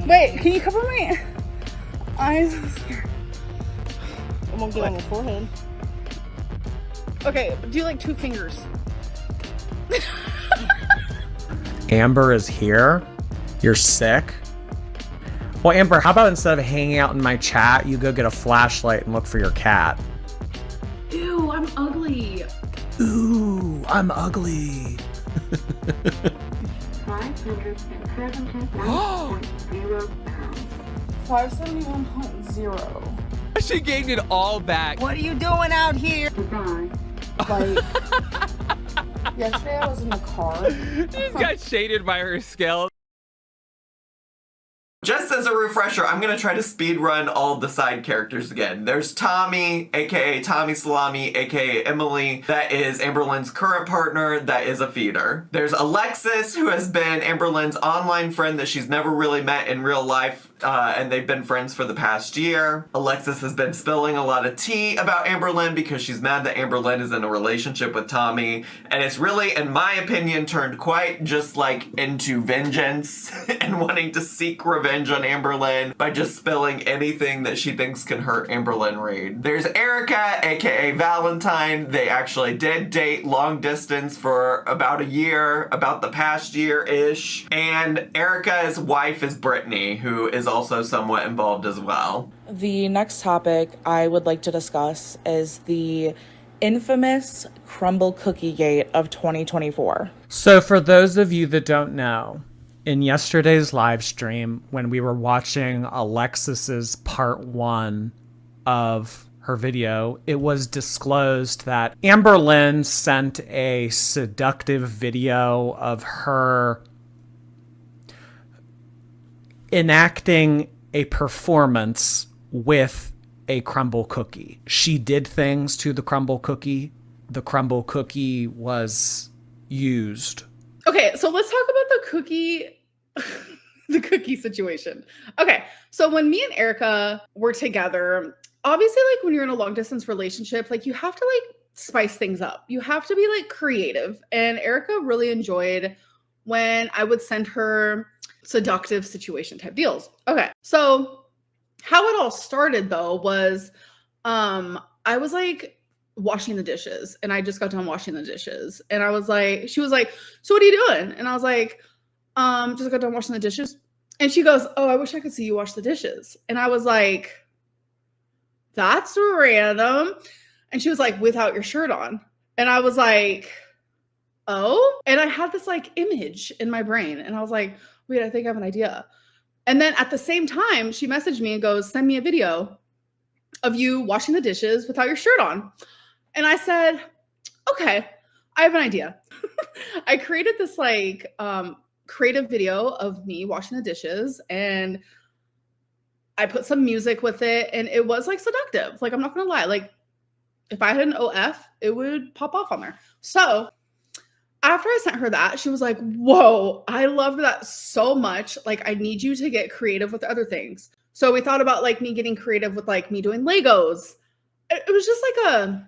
Wait, can you cover my eyes? I'm scared. I won't get on your forehead. Okay, do like 2 fingers. Amber is here? You're sick? Well, Amber, how about instead of hanging out in my chat, you go get a flashlight and look for your cat? Ew, I'm ugly. Ooh, I'm ugly. 571.0. She gained it all back. What are you doing out here? Like, yesterday I was in the car. She just got shaded by her scale. Just as a refresher, I'm gonna try to speed run all the side characters again. There's Tommy, aka Tommy Salami, aka Emily, that is Amberlynn's current partner, that is a feeder. There's Alexis, who has been Amberlynn's online friend that she's never really met in real life, and they've been friends for the past year. Alexis has been spilling a lot of tea about Amberlynn because she's mad that Amberlynn is in a relationship with Tommy, and it's really, in my opinion, turned quite just like into vengeance and wanting to seek revenge on Amberlynn by just spilling anything that she thinks can hurt Amberlynn Reed. There's Erica, aka Valentine. They actually did date long distance for about a year, about the past year-ish. And Erica's wife is Brittany, who is also somewhat involved as well. The next topic I would like to discuss is the infamous crumbl cookie gate of 2024. So for those of you that don't know, in yesterday's live stream, when we were watching Alexis's part 1 of her video, it was disclosed that Amberlynn sent a seductive video of her enacting a performance with a crumbl cookie. She did things to the crumbl cookie. The crumbl cookie was used. Okay, so let's talk about the cookie the cookie situation. Okay, so when me and Erica were together, obviously, like when you're in a long distance relationship, like you have to like spice things up. You have to be like creative. And Erica really enjoyed when I would send her seductive situation type deals. Okay, so how it all started though was I was like washing the dishes, and I just got done washing the dishes, and I was like, she was like, so what are you doing? And I was like, just got done washing the dishes. And she goes, oh, I wish I could see you wash the dishes. And I was like, that's random. And she was like, without your shirt on. And I was like, oh. And I had this like image in my brain. And I was like, wait, I think I have an idea. And then at the same time, she messaged me and goes, send me a video of you washing the dishes without your shirt on. And I said, okay, I have an idea. I created this like, creative video of me washing the dishes, and I put some music with it, and it was like seductive. Like, I'm not gonna lie, like if I had an OF, it would pop off on there. So after I sent her that, she was like, whoa, I loved that so much. Like, I need you to get creative with other things. So we thought about like me getting creative with like me doing Legos. It was just like a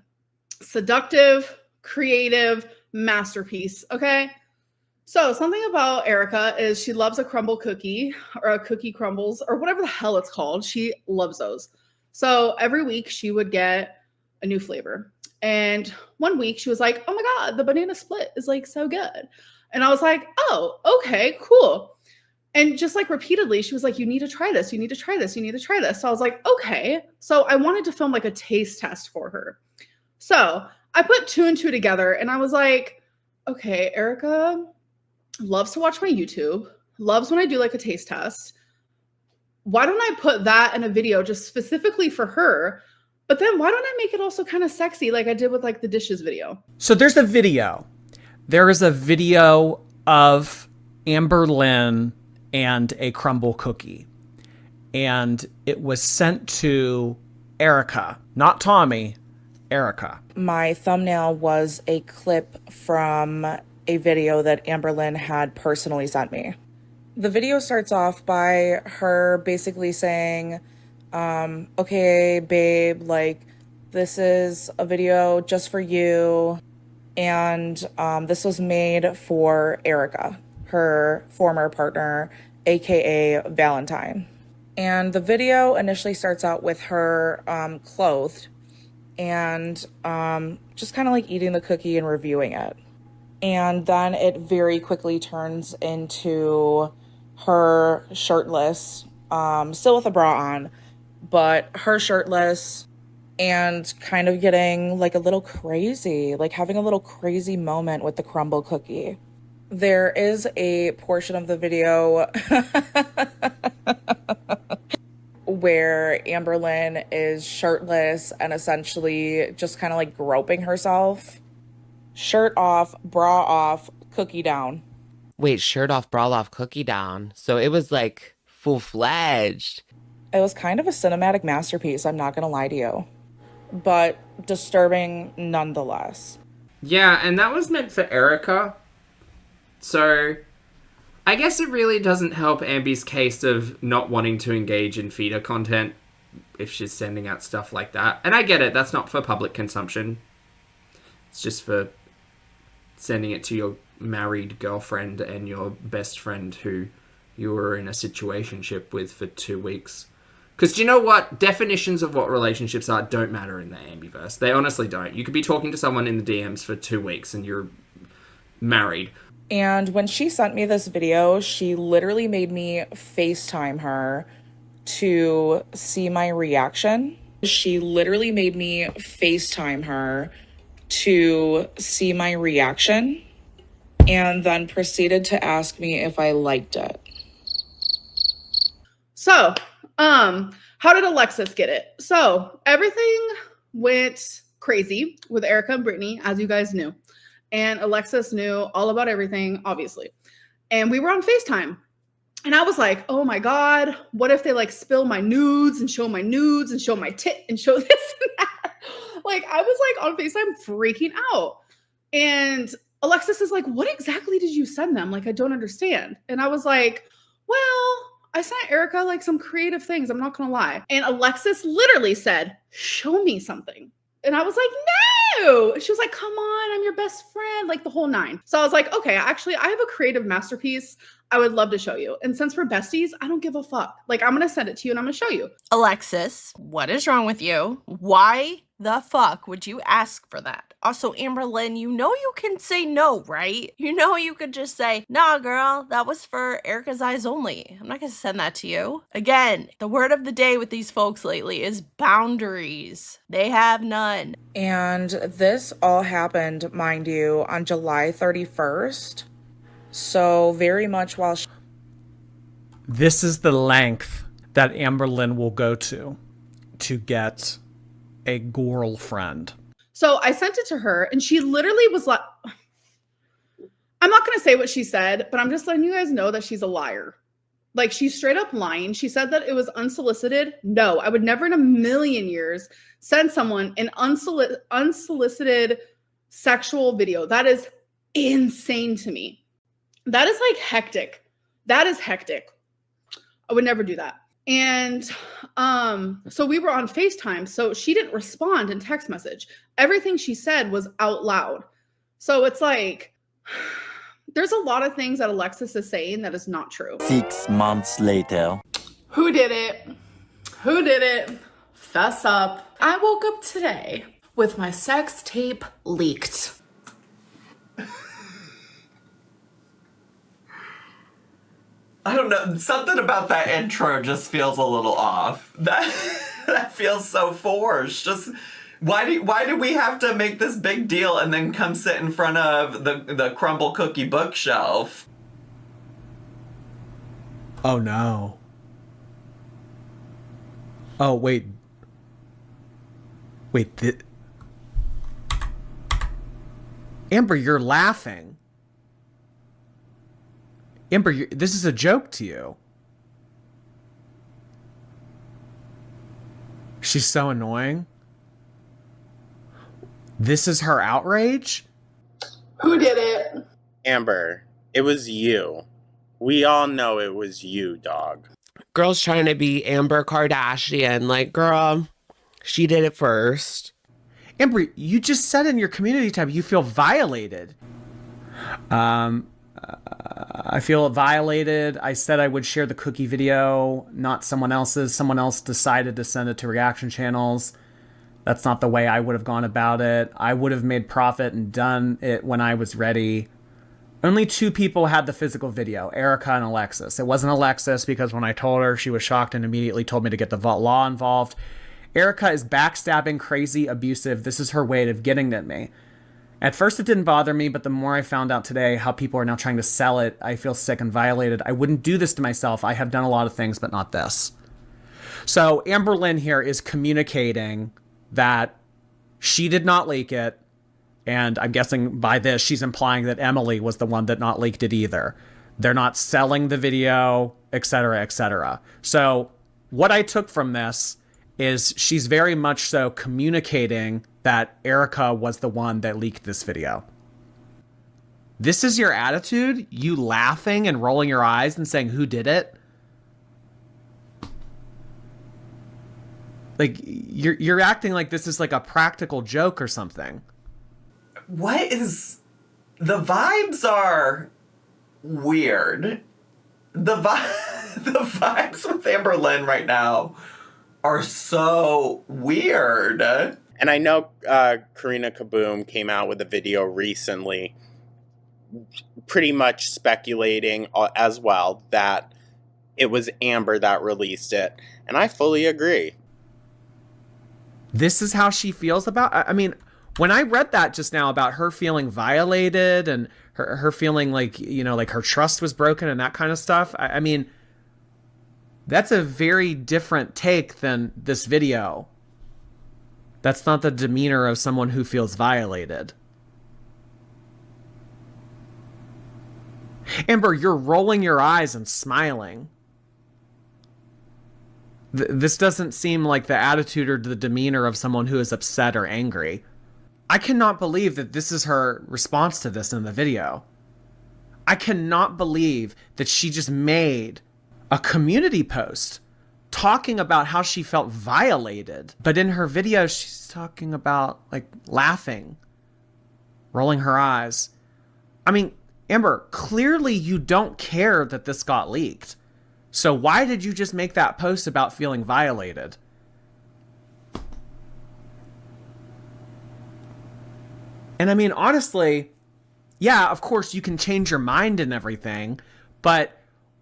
seductive, creative masterpiece. Okay. So something about Erica is she loves a crumbl cookie, or a cookie crumbles, or whatever the hell it's called. She loves those. So every week she would get a new flavor. And one week she was like, oh my God, the banana split is like so good. And I was like, oh, okay, cool. And just like repeatedly, she was like, you need to try this. You need to try this. You need to try this. So I was like, okay. So I wanted to film like a taste test for her. So I put 2 and 2 together, and I was like, okay, Erica loves to watch my YouTube, loves when I do like a taste test. Why don't I put that in a video just specifically for her? But then why don't I make it also kind of sexy like I did with like the dishes video? So there's a video. There is a video of Amberlynn and a crumbl cookie. And it was sent to Erica, not Tommy, Erica. My thumbnail was a clip from a video that Amberlynn had personally sent me. The video starts off by her basically saying, okay, babe, like, this is a video just for you. And this was made for Erica, her former partner, aka Valentine. And the video initially starts out with her clothed and just kind of like eating the cookie and reviewing it. And then it very quickly turns into her shirtless, still with a bra on, but her shirtless and kind of getting like a little crazy, like having a little crazy moment with the crumbl cookie. There is a portion of the video where Amberlynn is shirtless and essentially just kind of like groping herself. Shirt off, bra off, cookie down. Wait, shirt off, bra off, cookie down. So it was like full-fledged. It was kind of a cinematic masterpiece, I'm not gonna lie to you. But disturbing nonetheless. Yeah, and that was meant for Erica. So I guess it really doesn't help Ambi's case of not wanting to engage in feeder content if she's sending out stuff like that. And I get it, that's not for public consumption. It's just for sending it to your married girlfriend and your best friend who you were in a situationship with for 2 weeks. Because do you know what? Definitions of what relationships are don't matter in the Ambiverse. They honestly don't. You could be talking to someone in the DMs for 2 weeks and you're married. And when she sent me this video, she literally made me FaceTime her to see my reaction. She literally made me FaceTime her to see my reaction and then proceeded to ask me if I liked it. So, how did Alexis get it? So everything went crazy with Erica and Brittany, as you guys knew. And Alexis knew all about everything, obviously. And we were on FaceTime. And I was like, oh my God, what if they like spill my nudes and show my nudes and show my tit and show this and that? Like, I was like on FaceTime freaking out. And Alexis is like, what exactly did you send them? Like, I don't understand. And I was like, well, I sent Erica like some creative things. I'm not going to lie. And Alexis literally said, show me something. And I was like, no. She was like, come on, I'm your best friend, like the whole 9. So I was like, okay, actually, I have a creative masterpiece I would love to show you. And since we're besties, I don't give a fuck. Like, I'm going to send it to you and I'm going to show you. Alexis, what is wrong with you? Why the fuck would you ask for that? Also, Amberlynn, you know you can say no, right? You know you could just say, nah, girl, that was for Erica's eyes only. I'm not going to send that to you. Again, the word of the day with these folks lately is boundaries. They have none. And this all happened, mind you, on July 31st. So very much while This is the length that Amberlynn will go to get a girlfriend. So I sent it to her and she literally was like, I'm not going to say what she said, but I'm just letting you guys know that she's a liar. Like, she's straight up lying. She said that it was unsolicited. No, I would never in a million years send someone an unsolicited sexual video. That is insane to me. That is like hectic. That is hectic. I would never do that. And so we were on FaceTime. So she didn't respond in text message. Everything she said was out loud. So it's like, there's a lot of things that Alexis is saying that is not true. 6 months later. Who did it? Who did it? Fess up. I woke up today with my sex tape leaked. I don't know. Something about that intro just feels a little off. That feels so forced. Just why do we have to make this big deal and then come sit in front of the crumbl cookie bookshelf? Oh no. Oh wait. Amber, you're laughing. Amber, this is a joke to you. She's so annoying. This is her outrage? Who did it? Amber, it was you. We all know it was you, dog. Girl's trying to be Amber Kardashian. Like, girl, she did it first. Amber, you just said in your community tab you feel violated. I feel violated. I said I would share the cookie video, not someone else's. Someone else decided to send it to reaction channels. That's not the way I would have gone about it. I would have made profit and done it when I was ready. Only 2 people had the physical video, Erica and Alexis. It wasn't Alexis because when I told her, she was shocked and immediately told me to get the law involved. Erica is backstabbing, crazy, abusive. This is her way of getting at me. At first it didn't bother me, but the more I found out today how people are now trying to sell it, I feel sick and violated. I wouldn't do this to myself. I have done a lot of things, but not this. So Amber Lynn here is communicating that she did not leak it. And I'm guessing by this, she's implying that Emily was the one that not leaked it either. They're not selling the video, etc., etc. So what I took from this is she's very much so communicating that Erica was the one that leaked this video. This is your attitude? You laughing and rolling your eyes and saying, who did it? Like, you're acting like this is like a practical joke or something. What is... The vibes are weird. The vibes with Amber Lynn right now are so weird. And I know Karina Kaboom came out with a video recently pretty much speculating as well that it was Amber that released it. And I fully agree. This is how she feels about... I mean, when I read that just now about her feeling violated and her feeling like, you know, like her trust was broken and that kind of stuff, I mean, that's a very different take than this video. That's not the demeanor of someone who feels violated. Amber, you're rolling your eyes and smiling. This doesn't seem like the attitude or the demeanor of someone who is upset or angry. I cannot believe that this is her response to this in the video. I cannot believe that she just made a community post talking about how she felt violated. But in her video, she's talking about, like, laughing, rolling her eyes. I mean, Amber, clearly you don't care that this got leaked. So why did you just make that post about feeling violated? And I mean, honestly, yeah, of course you can change your mind and everything, but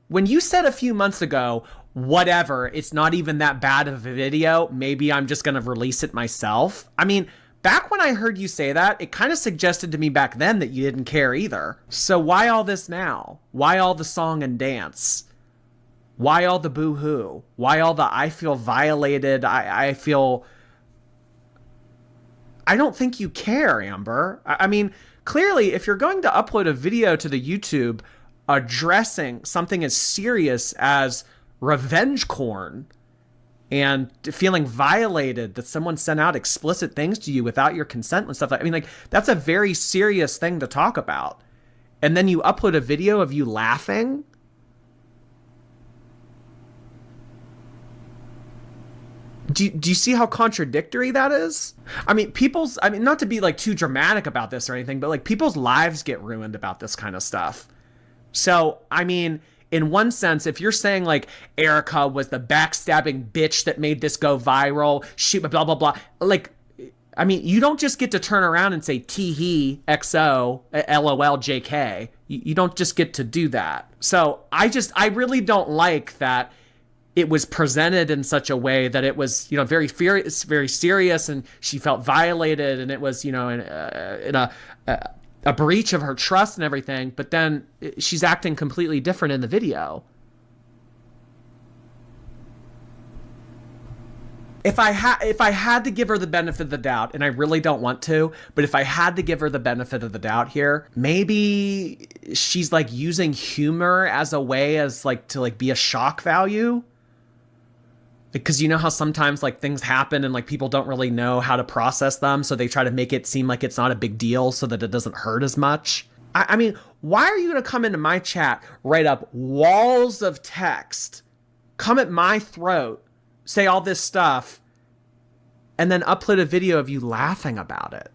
when you said a few months ago, whatever, it's not even that bad of a video, maybe I'm just going to release it myself. I mean, back when I heard you say that, it kind of suggested to me back then that you didn't care either. So why all this now? Why all the song and dance? Why all the boo-hoo? Why all the I feel violated? I feel... I don't think you care, Amber. I mean, clearly, if you're going to upload a video to the YouTube addressing something as serious as revenge porn and feeling violated that someone sent out explicit things to you without your consent and stuff, I mean, like, that's a very serious thing to talk about. And then you upload a video of you laughing. Do you see how contradictory that is? I mean, not to be like too dramatic about this or anything, but like people's lives get ruined about this kind of stuff. So, I mean, in one sense, if you're saying like Erica was the backstabbing bitch that made this go viral, she blah, blah, blah. Like, I mean, you don't just get to turn around and say tee XO, LOL, JK. You don't just get to do that. So I really don't like that it was presented in such a way that it was, you know, very serious, and she felt violated, and it was, you know, in a breach of her trust and everything. But then she's acting completely different in the video. If I had to give her the benefit of the doubt, and I really don't want to, but if I had to give her the benefit of the doubt here, maybe she's like using humor as a way to be a shock value. Because you know how sometimes like things happen and like people don't really know how to process them, so they try to make it seem like it's not a big deal so that it doesn't hurt as much. I mean, why are you going to come into my chat, write up walls of text, come at my throat, say all this stuff, and then upload a video of you laughing about it?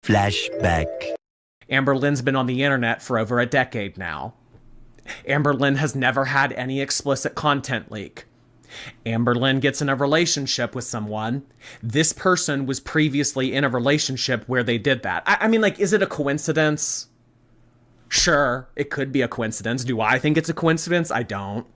Flashback. Amberlynn's been on the internet for over a decade now. Amberlynn has never had any explicit content leak. Amberlynn gets in a relationship with someone. This person was previously in a relationship where they did that. I mean, like, is it a coincidence? Sure, it could be a coincidence. Do I think it's a coincidence? I don't.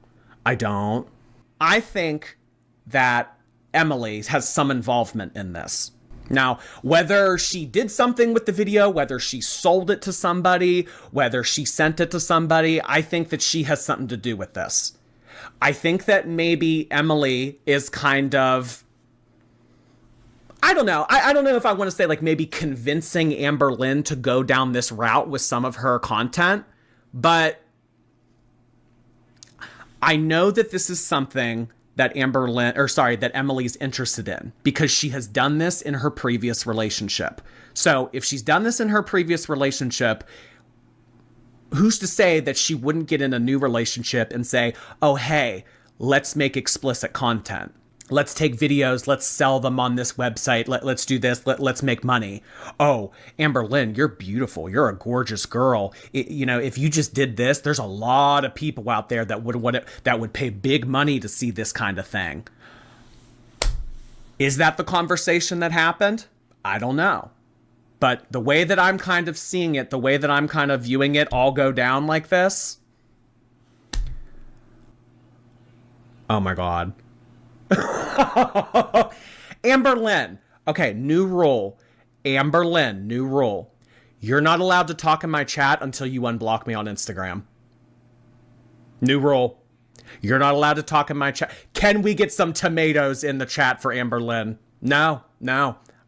I think that Emily has some involvement in this. Now, whether she did something with the video, whether she sold it to somebody, whether she sent it to somebody, I think that she has something to do with this. I think that maybe Emily is kind of, I don't know. I don't know if I want to say like maybe convincing Amberlynn to go down this route with some of her content, but I know that this is something that that Emily's interested in because she has done this in her previous relationship. So if she's done this in her previous relationship, who's to say that she wouldn't get in a new relationship and say, oh, hey, let's make explicit content. Let's take videos. Let's sell them on this website. Let's do this. Let's make money. Oh, Amberlynn, you're beautiful. You're a gorgeous girl. If you just did this, there's a lot of people out there that would pay big money to see this kind of thing. Is that the conversation that happened? I don't know. But the way that I'm kind of seeing it, the way that I'm kind of viewing it all go down like this. Oh my God. Amberlynn. Okay, new rule. Amberlynn, new rule. You're not allowed to talk in my chat until you unblock me on Instagram. New rule. You're not allowed to talk in my chat. Can we get some tomatoes in the chat for Amberlynn? No.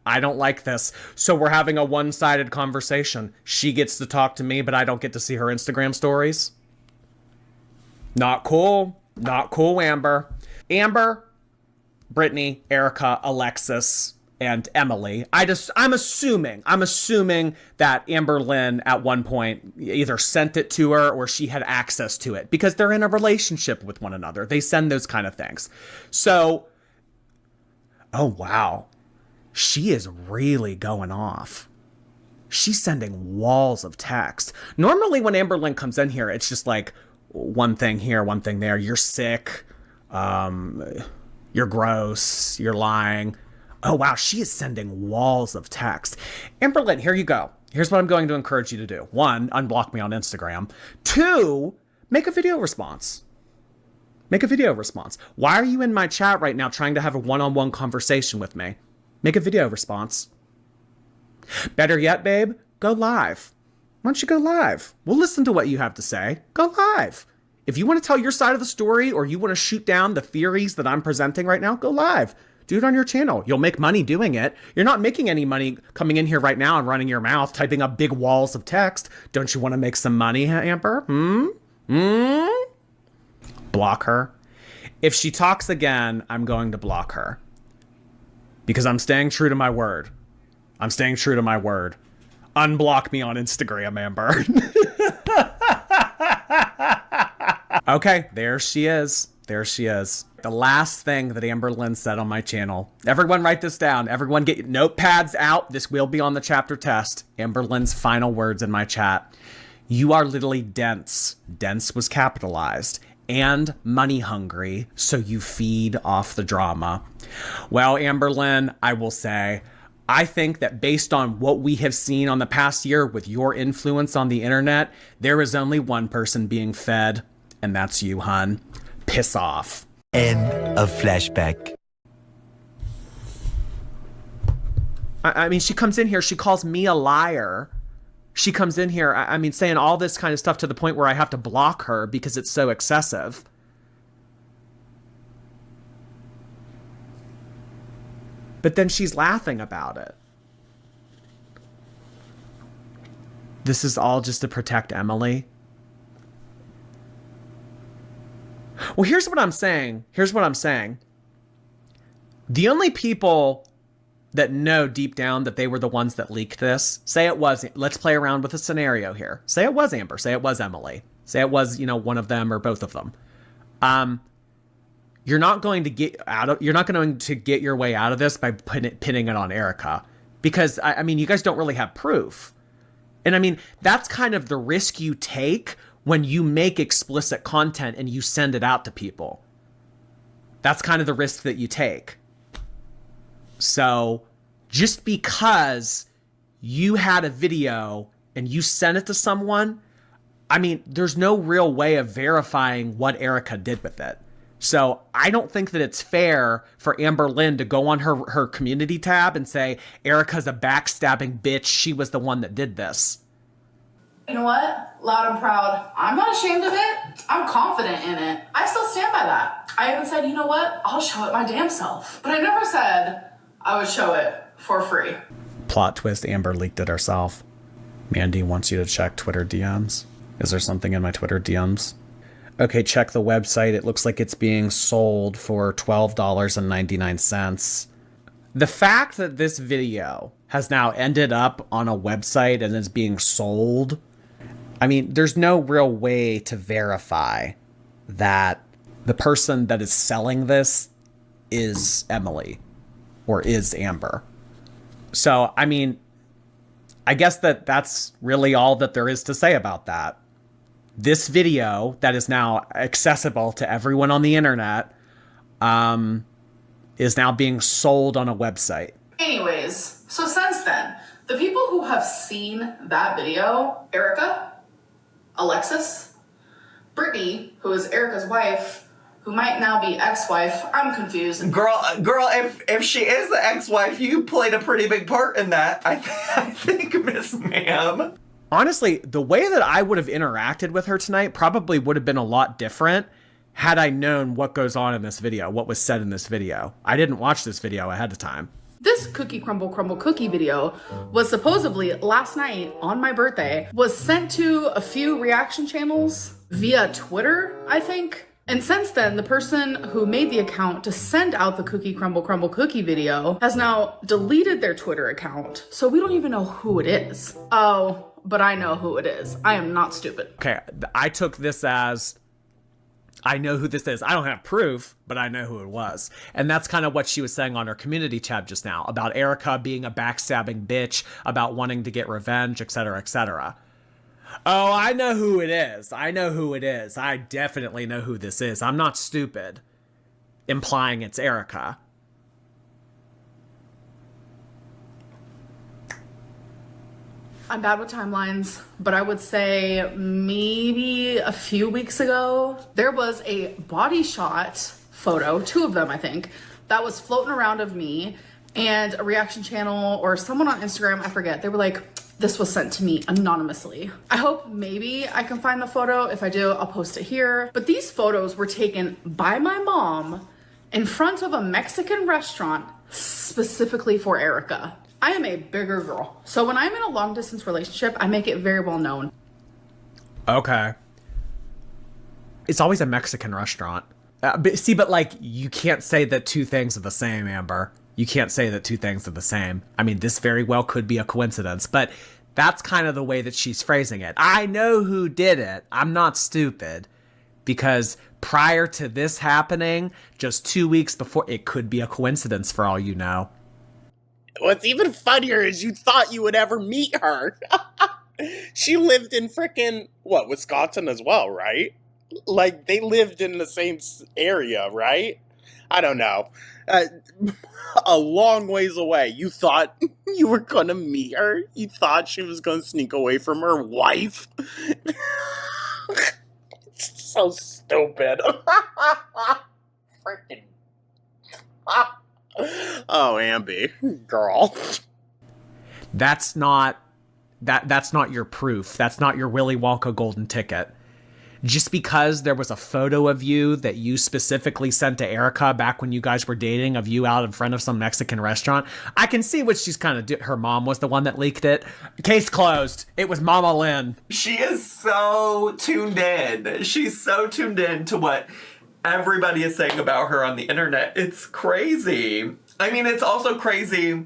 I don't like this. So we're having a one-sided conversation. She gets to talk to me, but I don't get to see her Instagram stories. Not cool. Not cool, Amber. Amber, Brittany, Erica, Alexis, and Emily. I'm assuming that Amberlynn at one point either sent it to her or she had access to it because they're in a relationship with one another. They send those kind of things. So, oh wow. She is really going off. She's sending walls of text. Normally when Amberlynn comes in here, it's just like one thing here, one thing there. You're sick. You're gross. You're lying. Oh, wow. She is sending walls of text. Amberlynn, here you go. Here's what I'm going to encourage you to do. 1, unblock me on Instagram. 2, make a video response. Make a video response. Why are you in my chat right now trying to have a one-on-one conversation with me? Make a video response. Better yet, babe, go live. Why don't you go live? We'll listen to what you have to say. Go live. If you want to tell your side of the story or you want to shoot down the theories that I'm presenting right now, go live. Do it on your channel. You'll make money doing it. You're not making any money coming in here right now and running your mouth, typing up big walls of text. Don't you want to make some money, Amber? Block her. If she talks again, I'm going to block her. Because I'm staying true to my word. I'm staying true to my word. Unblock me on Instagram, Amber. Okay, there she is. There she is. The last thing that Amberlynn said on my channel. Everyone write this down. Everyone get your notepads out. This will be on the chapter test. Amberlynn's final words in my chat. You are literally dense. Dense was capitalized. And money hungry, so you feed off the drama. Well, Amberlynn, I will say, I think that based on what we have seen on the past year with your influence on the internet, there is only one person being fed, and that's you, hun. Piss off. End of flashback. I mean, she comes in here, she calls me a liar. She comes in here, I mean, saying all this kind of stuff to the point where I have to block her because it's so excessive. But then she's laughing about it. This is all just to protect Emily. Well, here's what I'm saying. The only people that know deep down that they were the ones that leaked this, say it was, let's play around with a scenario here. Say it was Amber, say it was Emily, say it was, one of them or both of them. You're not going to get your way out of this by pinning it on Erica. Because, I mean, you guys don't really have proof. And I mean, that's kind of the risk you take when you make explicit content and you send it out to people. That's kind of the risk that you take. So just because you had a video and you sent it to someone, I mean, there's no real way of verifying what Erica did with it. So I don't think that it's fair for Amber Lynn to go on her community tab and say, Erica's a backstabbing bitch. She was the one that did this. You know what? Loud and proud. I'm not ashamed of it. I'm confident in it. I still stand by that. I even said, you know what? I'll show it my damn self. But I never said I would show it for free. Plot twist, Amber leaked it herself. Mandy wants you to check Twitter DMs. Is there something in my Twitter DMs? Okay, check the website. It looks like it's being sold for $12.99. The fact that this video has now ended up on a website and is being sold, I mean, there's no real way to verify that the person that is selling this is Emily or is Amber. So, I mean, I guess that's really all that there is to say about that. This video that is now accessible to everyone on the internet is now being sold on a website. Anyways, so since then, the people who have seen that video, Erica, Alexis, Brittany, who is Erica's wife, who might now be ex-wife, I'm confused. Girl, if she is the ex-wife, you played a pretty big part in that, I think, Miss Ma'am. Honestly, the way that I would have interacted with her tonight probably would have been a lot different had I known what goes on in this video, what was said in this video. I didn't watch this video ahead of time. This cookie crumble cookie video was supposedly last night on my birthday, was sent to a few reaction channels via Twitter, I think. And since then, the person who made the account to send out the cookie crumble cookie video has now deleted their Twitter account. So we don't even know who it is. Oh, but I know who it is. I am not stupid. Okay, I took this as, I know who this is. I don't have proof, but I know who it was. And that's kind of what she was saying on her community tab just now, about Erica being a backstabbing bitch, about wanting to get revenge, etc., etc. Oh, I know who it is. I know who it is. I definitely know who this is. I'm not stupid. Implying it's Erica. I'm bad with timelines, but I would say maybe a few weeks ago, there was a body shot photo, 2 of them, I think, that was floating around of me, and a reaction channel or someone on Instagram, I forget, they were like, this was sent to me anonymously. I hope maybe I can find the photo. If I do, I'll post it here. But these photos were taken by my mom in front of a Mexican restaurant specifically for Erica. I am a bigger girl. So when I'm in a long distance relationship, I make it very well known. Okay. It's always a Mexican restaurant. But like, you can't say that 2 things are the same, Amber. You can't say that 2 things are the same. I mean, this very well could be a coincidence, but that's kind of the way that she's phrasing it. I know who did it. I'm not stupid. Because prior to this happening, just 2 weeks before, it could be a coincidence for all you know. What's even funnier is you thought you would ever meet her. She lived in frickin', Wisconsin as well, right? Like, they lived in the same area, right? I don't know. A long ways away. You thought you were gonna meet her? You thought she was gonna sneak away from her wife? So stupid. Frickin'. Oh, Ambi, girl. That's not your proof. That's not your Willy Wonka golden ticket. Just because there was a photo of you that you specifically sent to Erica back when you guys were dating, of you out in front of some Mexican restaurant, I can see what she's kind of her mom was the one that leaked it. Case closed. It was Mama Lynn. She is so tuned in. She's so tuned in to what everybody is saying about her on the internet. It's crazy. I mean, it's also crazy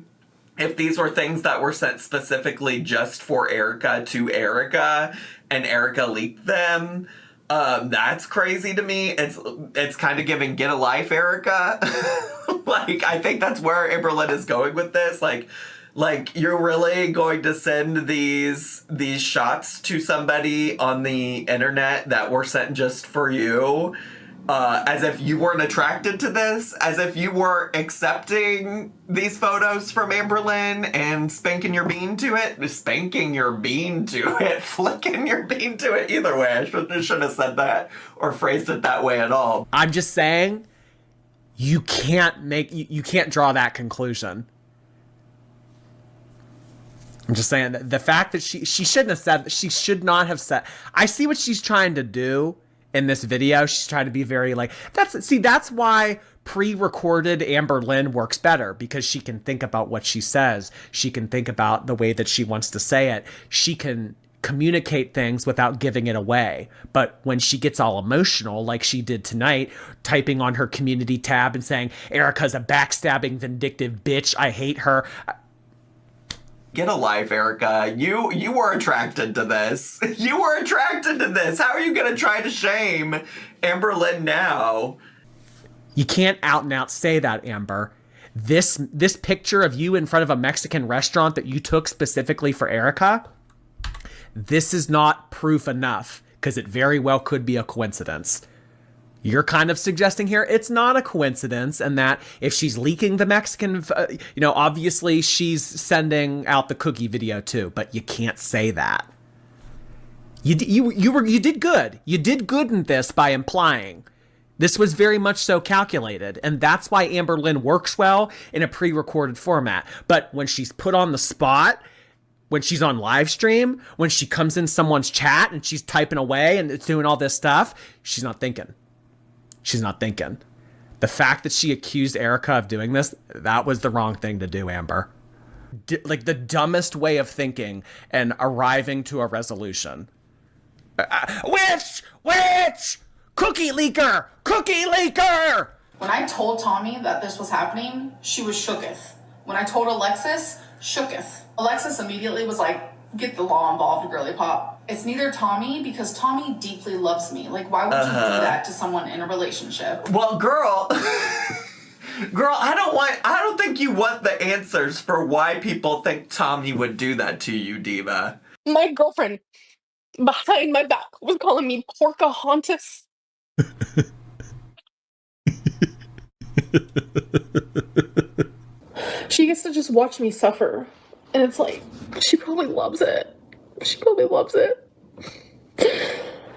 if these were things that were sent specifically just for Erica to Erica and Erica leaked them. That's crazy to me. It's kind of giving get a life, Erica. Like, I think that's where Amber Lynn is going with this. Like, Like, you're really going to send these shots to somebody on the internet that were sent just for you, as if you weren't attracted to this, as if you were accepting these photos from Amberlynn and spanking your bean to it, flicking your bean to it. Either way, I shouldn't have said that or phrased it that way at all. I'm just saying, you can't draw that conclusion. I'm just saying that the fact that she should not have said. I see what she's trying to do in this video. She's trying to be very like, that's why pre-recorded Amberlynn works better, because she can think about what she says. She can think about the way that she wants to say it. She can communicate things without giving it away. But when she gets all emotional, like she did tonight, typing on her community tab and saying, Erica's a backstabbing, vindictive bitch, I hate her. Get a life, Erica. You were attracted to this. You were attracted to this. How are you going to try to shame Amberlynn now? You can't out and out say that, Amber. This picture of you in front of a Mexican restaurant that you took specifically for Erica, this is not proof enough, because it very well could be a coincidence. You're kind of suggesting here it's not a coincidence, and that if she's leaking the Mexican, obviously she's sending out the cookie video too, but you can't say that. You did good. You did good in this by implying. This was very much so calculated, and that's why Amberlynn works well in a pre-recorded format. But when she's put on the spot, when she's on live stream, when she comes in someone's chat and she's typing away and it's doing all this stuff, she's not thinking. She's not thinking. The fact that she accused Erica of doing this, that was the wrong thing to do, Amber. Like the dumbest way of thinking and arriving to a resolution. Witch! Cookie leaker! When I told Tommy that this was happening, she was shooketh. When I told Alexis, shooketh. Alexis immediately was like, get the law involved, girly pop. It's neither Tommy, because Tommy deeply loves me. Like, why would you do that to someone in a relationship? Well, girl, I don't think you want the answers for why people think Tommy would do that to you, Diva. My girlfriend behind my back was calling me Porcahontas. She gets to just watch me suffer. And it's like, she probably loves it.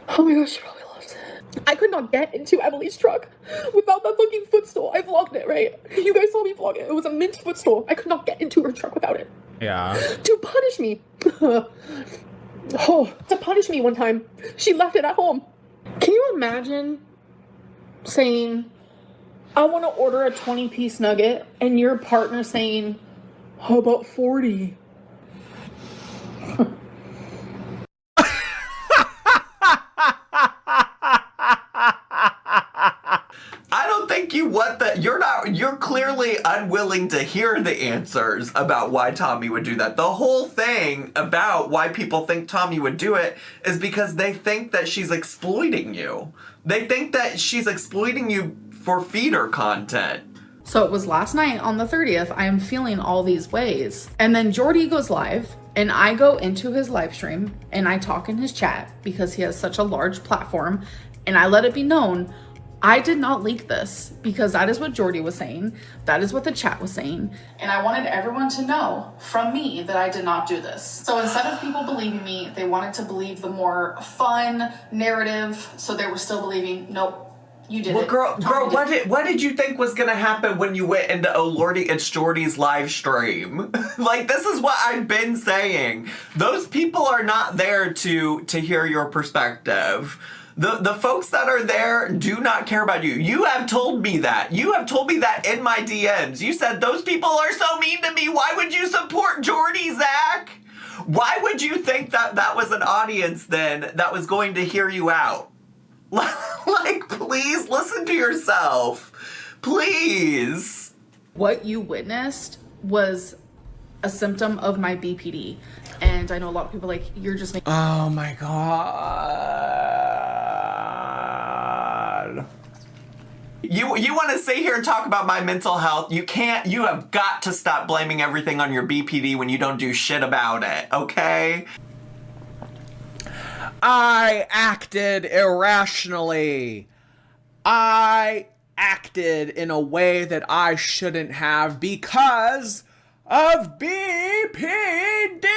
Oh my gosh, she probably loves it. I could not get into Emily's truck without that fucking footstool. I vlogged it, right? You guys saw me vlog it. It was a mint footstool. I could not get into her truck without it. Yeah. To punish me. To punish me one time. She left it at home. Can you imagine saying, I want to order a 20-piece nugget, and your partner saying, how about 40? I don't think you want that. You're clearly unwilling to hear the answers about why Tommy would do that. The whole thing about why people think Tommy would do it is because they think that she's exploiting you. They think that she's exploiting you for feeder content. So it was last night on the 30th, I am feeling all these ways. And then Jordy goes live, and I go into his live stream and I talk in his chat because he has such a large platform, and I let it be known I did not leak this, because that is what Jordy was saying. That is what the chat was saying. And I wanted everyone to know from me that I did not do this. So instead of people believing me, they wanted to believe the more fun narrative. So they were still believing, nope, you did it. Girl, what did you think was gonna happen when you went into Oh Lordy, it's Jordy's live stream? Like, this is what I've been saying. Those people are not there to hear your perspective. The folks that are there do not care about you. You have told me that. You have told me that in my DMs. You said, those people are so mean to me. Why would you support Jordy, Zach? Why would you think that was an audience then that was going to hear you out? Like, please listen to yourself. Please. What you witnessed was a symptom of my BPD. And I know a lot of people like, you're just making... Oh my God. You want to sit here and talk about my mental health? You can't. You have got to stop blaming everything on your BPD when you don't do shit about it, okay? I acted irrationally. I acted in a way that I shouldn't have because of BPD.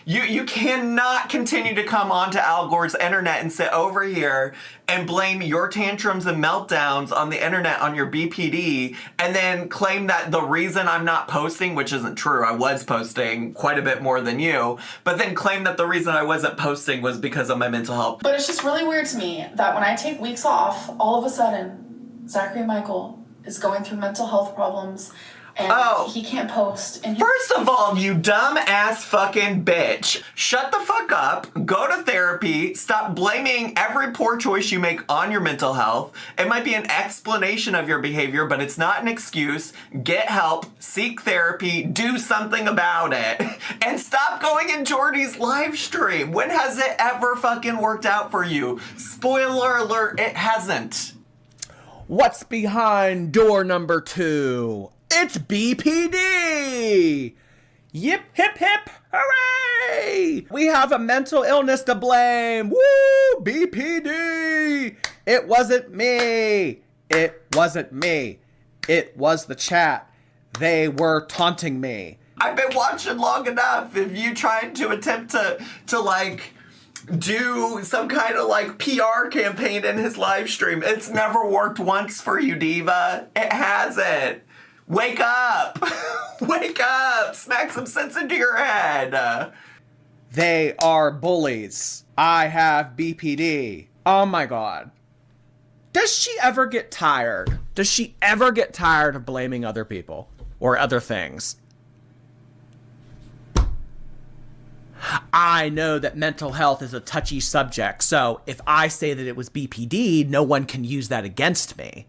You cannot continue to come onto Al Gore's internet and sit over here and blame your tantrums and meltdowns on the internet on your BPD and then claim that the reason I'm not posting, which isn't true, I was posting quite a bit more than you, but then claim that the reason I wasn't posting was because of my mental health. But it's just really weird to me that when I take weeks off, all of a sudden, Zachary Michael is going through mental health problems and he can't post. And First of all, you dumb ass fucking bitch. Shut the fuck up, go to therapy, stop blaming every poor choice you make on your mental health. It might be an explanation of your behavior, but it's not an excuse. Get help, seek therapy, do something about it. And stop going in Jordy's live stream. When has it ever fucking worked out for you? Spoiler alert, it hasn't. What's behind door number 2? It's BPD! Yip, hip, hip, hooray! We have a mental illness to blame. Woo! BPD! It wasn't me. It wasn't me. It was the chat. They were taunting me. I've been watching long enough. If you trying to attempt to like do some kind of like PR campaign in his live stream, it's never worked once for you, diva. It hasn't. Wake up! Wake up! Smack some sense into your head! They are bullies. I have BPD. Oh my god. Does she ever get tired? Does she ever get tired of blaming other people or other things? I know that mental health is a touchy subject, so if I say that it was BPD, no one can use that against me.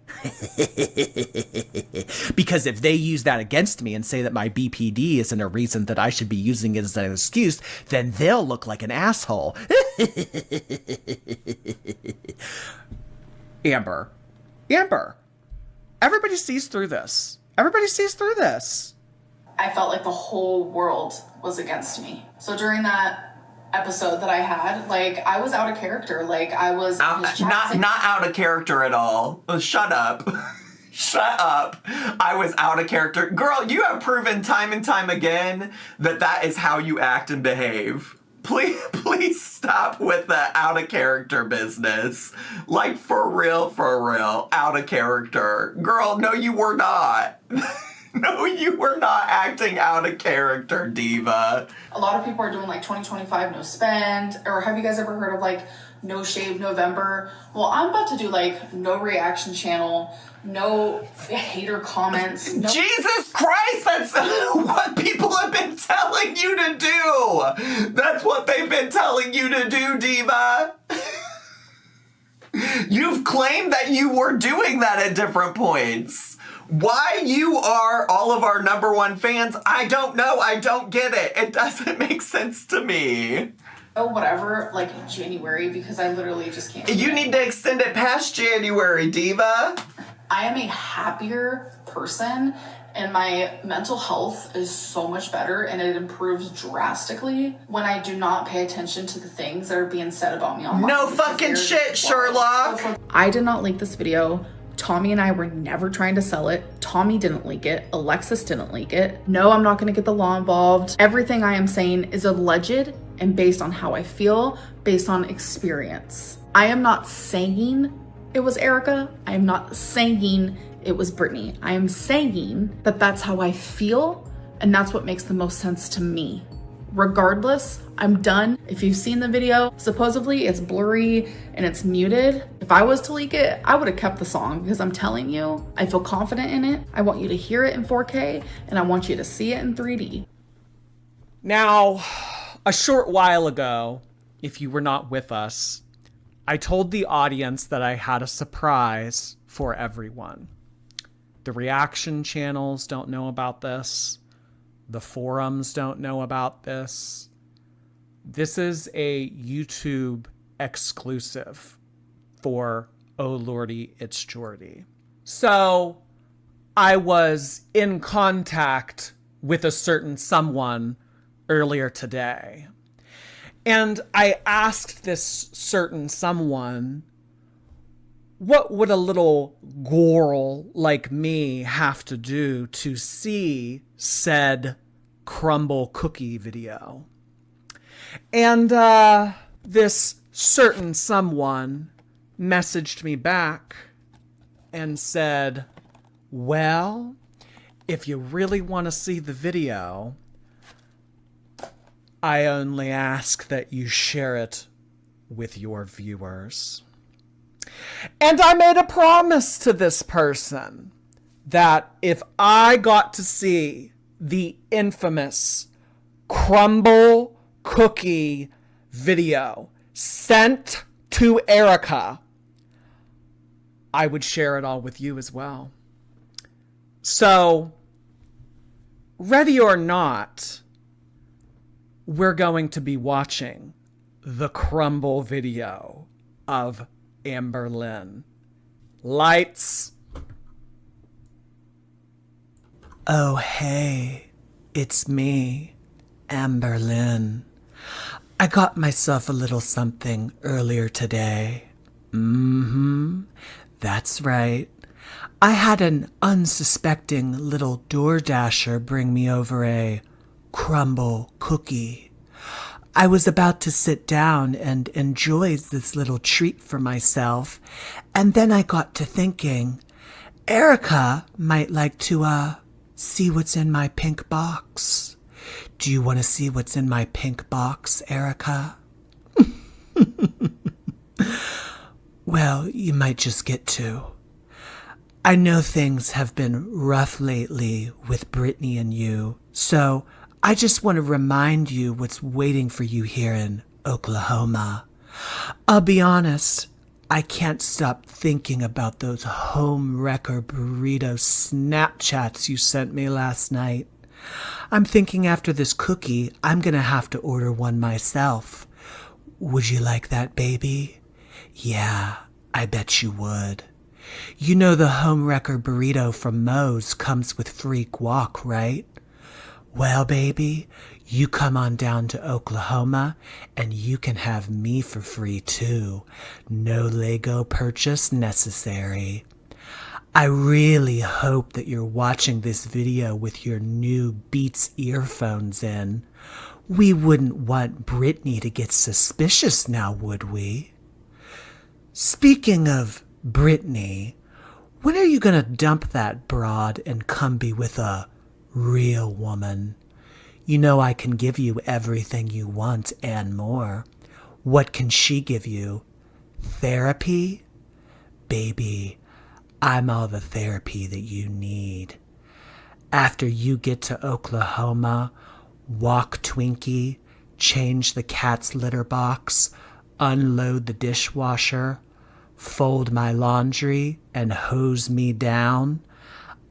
Because if they use that against me and say that my BPD isn't a reason that I should be using it as an excuse, then they'll look like an asshole. Amber. Everybody sees through this. I felt like the whole world was against me. So during that episode that I had, like, I was out of character. Like, I was not out of character at all. Shut up. Shut up. I was out of character. Girl, you have proven time and time again that that is how you act and behave. Please stop with the out of character business. Like, for real, out of character. Girl, no, you were not. No, you were not acting out of character, diva. A lot of people are doing like 2025 no spend, or have you guys ever heard of like no shave November? Well, I'm about to do like no reaction channel, no hater comments. No- Jesus Christ, that's what people have been telling you to do. That's what they've been telling you to do, diva. You've claimed that you were doing that at different points. Why you are all of our #1 fans, I don't know. I don't get it. It doesn't make sense to me. Oh, whatever, like January, because I literally just can't. You need to extend it past January, diva. I am a happier person, and my mental health is so much better, and it improves drastically when I do not pay attention to the things that are being said about me online. No fucking shit, Sherlock. I did not leak this video. Tommy and I were never trying to sell it. Tommy didn't leak it. Alexis didn't leak it. No, I'm not going to get the law involved. Everything I am saying is alleged and based on how I feel, based on experience. I am not saying it was Erica. I am not saying it was Brittany. I am saying that that's how I feel, and that's what makes the most sense to me. Regardless, I'm done. If you've seen the video, supposedly it's blurry and it's muted. If I was to leak it, I would have kept the song because I'm telling you, I feel confident in it. I want you to hear it in 4K and I want you to see it in 3D. Now, a short while ago, if you were not with us, I told the audience that I had a surprise for everyone. The reaction channels don't know about this. The forums don't know about this. This is a YouTube exclusive for Oh Lordy, it's Jordy. So I was in contact with a certain someone earlier today. And I asked this certain someone, what would a little girl like me have to do to see said crumbl cookie video? And this certain someone messaged me back and said, well, if you really want to see the video, I only ask that you share it with your viewers. And I made a promise to this person that if I got to see the infamous crumbl cookie video sent to Erica, I would share it all with you as well. So, ready or not, we're going to be watching the crumbl video of Amber Lynn. Lights. Oh, hey, it's me, Amber Lynn. I got myself a little something earlier today. That's right. I had an unsuspecting little DoorDasher bring me over a crumbl cookie. I was about to sit down and enjoy this little treat for myself, and then I got to thinking, Erica might like to, see what's in my pink box. Do you want to see what's in my pink box, Erica? Well, you might just get to. I know things have been rough lately with Brittany and you, so I just want to remind you what's waiting for you here in Oklahoma. I'll be honest, I can't stop thinking about those home wrecker burrito Snapchats you sent me last night. I'm thinking after this cookie, I'm gonna have to order one myself. Would you like that, baby? Yeah, I bet you would. You know the home wrecker burrito from Moe's comes with free guac, right? Well, baby, you come on down to Oklahoma and you can have me for free too. No Lego purchase necessary. I really hope that you're watching this video with your new Beats earphones in. We wouldn't want Brittany to get suspicious now, would we? Speaking of Brittany, when are you gonna dump that broad and come be with a real woman? You know I can give you everything you want and more. What can she give you? Therapy? Baby, I'm all the therapy that you need. After you get to Oklahoma, walk Twinkie, change the cat's litter box, unload the dishwasher, fold my laundry, and hose me down,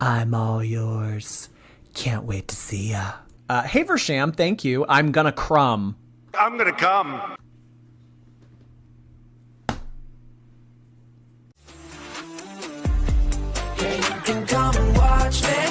I'm all yours. Can't wait to see ya. Hey, Versham, thank you. I'm gonna crumb. I'm gonna come. Yeah, you can come and watch me.